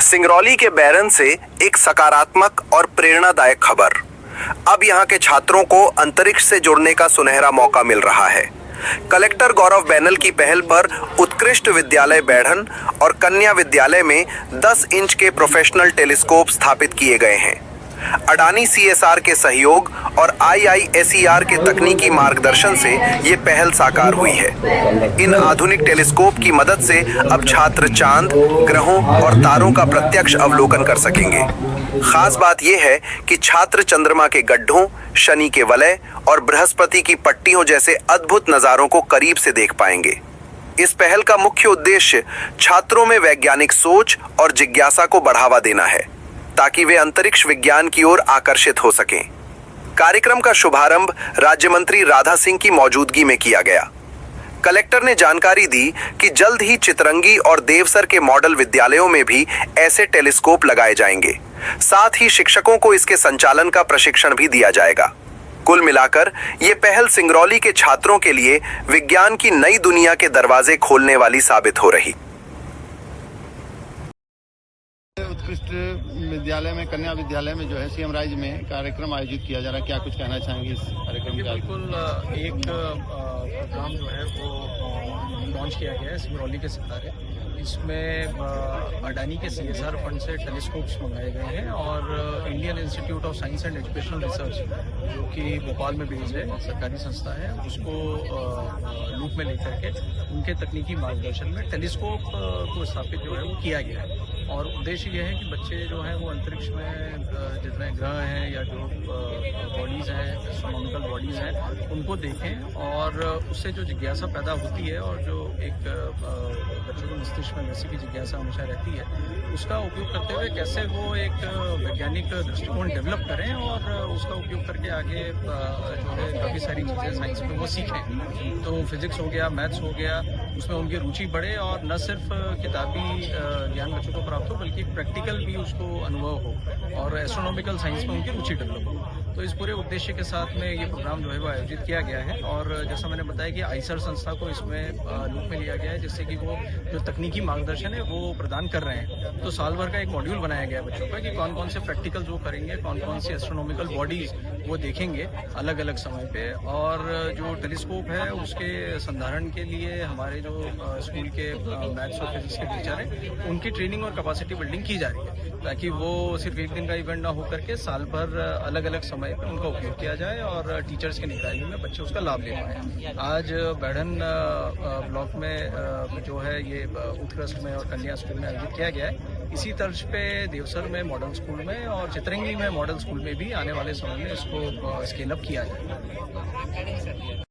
सिंगरौली के बैरन से एक सकारात्मक और प्रेरणादायक खबर। अब यहाँ के छात्रों को अंतरिक्ष से जुड़ने का सुनहरा मौका मिल रहा है। कलेक्टर गौरव बैनल की पहल पर उत्कृष्ट विद्यालय बैढ़न और कन्या विद्यालय में 10 इंच के प्रोफेशनल टेलीस्कोप स्थापित किए गए हैं। अडानी CSR के सहयोग और IISER के तकनीकी मार्गदर्शन से ये पहल साकार हुई है। इन आधुनिक टेलीस्कोप की मदद से अब छात्र चांद, ग्रहों और तारों का प्रत्यक्ष अवलोकन कर सकेंगे। खास बात यह है कि छात्र चंद्रमा के गड्ढों, शनि के वलय और बृहस्पति की पट्टियों जैसे अद्भुत नजारों को करीब से देख पाएंगे। इस पहल का मुख्य उद्देश्य छात्रों में वैज्ञानिक सोच और जिज्ञासा को बढ़ावा देना है, ताकि वे अंतरिक्ष विज्ञान की ओर आकर्षित हो सकें। कार्यक्रम का शुभारंभ राज्य मंत्री राधा सिंह की मौजूदगी में किया गया। कलेक्टर ने जानकारी दी कि जल्द ही चितरंगी और देवसर के मॉडल विद्यालयों में भी ऐसे टेलीस्कोप लगाए जाएंगे। साथ ही शिक्षकों को इसके संचालन का प्रशिक्षण भी दिया जाएगा। कुल मिलाकर ये पहल सिंगरौली के छात्रों के लिए विज्ञान की नई दुनिया के दरवाजे खोलने वाली साबित हो रही। उत्कृष्ट विद्यालय में, कन्या विद्यालय में जो है CM राइज में कार्यक्रम आयोजित किया जा रहा है। क्या कुछ कहना चाहेंगे इस कार्यक्रम के? बिल्कुल, एक प्रोग्राम जो है वो लॉन्च किया गया है सिंगरौली के सितारे। इसमें अडानी के CSR फंड से टेलीस्कोप्स मंगाए गए हैं और Indian institute of science and educational research, जो कि भोपाल में बेस्ड है, सरकारी संस्था है, उसको लूप में लेकर के उनके तकनीकी मार्गदर्शन में टेलीस्कोप को स्थापित जो है वो किया गया है। और उद्देश्य यह है कि बच्चे जो हैं वो अंतरिक्ष में जितने ग्रह हैं या जो बॉडीज़ हैं, एस्ट्रोनॉमिकल बॉडीज़ हैं, उनको देखें और उससे जो जिज्ञासा पैदा होती है और जो एक बच्चों के मस्तिष्क में वैसी की जिज्ञासा हमेशा रहती है, उसका उपयोग करते हुए कैसे वो एक वैज्ञानिक दृष्टिकोण डेवलप करें और उसका उपयोग करके आगे जो है काफ़ी सारी चीज़ें साइंस में वो सीखें। तो फिजिक्स हो गया, मैथ्स हो गया, उसमें उनकी रुचि बढ़े और न सिर्फ किताबी ज्ञान बच्चों को प्राप्त हो, बल्कि प्रैक्टिकल भी उसको अनुभव हो और एस्ट्रोनॉमिकल साइंस में उनकी रुचि डेवलप हो। तो इस पूरे उद्देश्य के साथ में ये प्रोग्राम जो है वो आयोजित किया गया है। और जैसा मैंने बताया कि IISER संस्था को इसमें लूप में लिया गया है, जिससे कि वो जो तकनीकी मार्गदर्शन है वो प्रदान कर रहे हैं। तो साल भर का एक मॉड्यूल बनाया गया है बच्चों का कि कौन कौन से प्रैक्टिकल वो करेंगे, कौन कौन सी एस्ट्रोनॉमिकल बॉडीज वो देखेंगे अलग अलग समय पे। और जो टेलीस्कोप है उसके संधारण के लिए हमारे जो स्कूल के मैथ्स और फिजिक्स के टीचर हैं, उनकी ट्रेनिंग और कैपेसिटी बिल्डिंग की जा रही है, ताकि वो सिर्फ एक दिन का इवेंट ना होकर के साल भर अलग अलग समय पे उनका उपयोग किया जाए और टीचर्स की निगरानी में बच्चे उसका लाभ ले पाएँ। आज बैढ़न ब्लॉक में जो है ये उत्कृष्ट में और कन्या स्कूल में आयोजित किया गया है। इसी तर्ज पे देवसर में मॉडल स्कूल में और चितरंगी में मॉडल स्कूल में भी आने वाले समय में इसको स्केल अप किया जाएगा।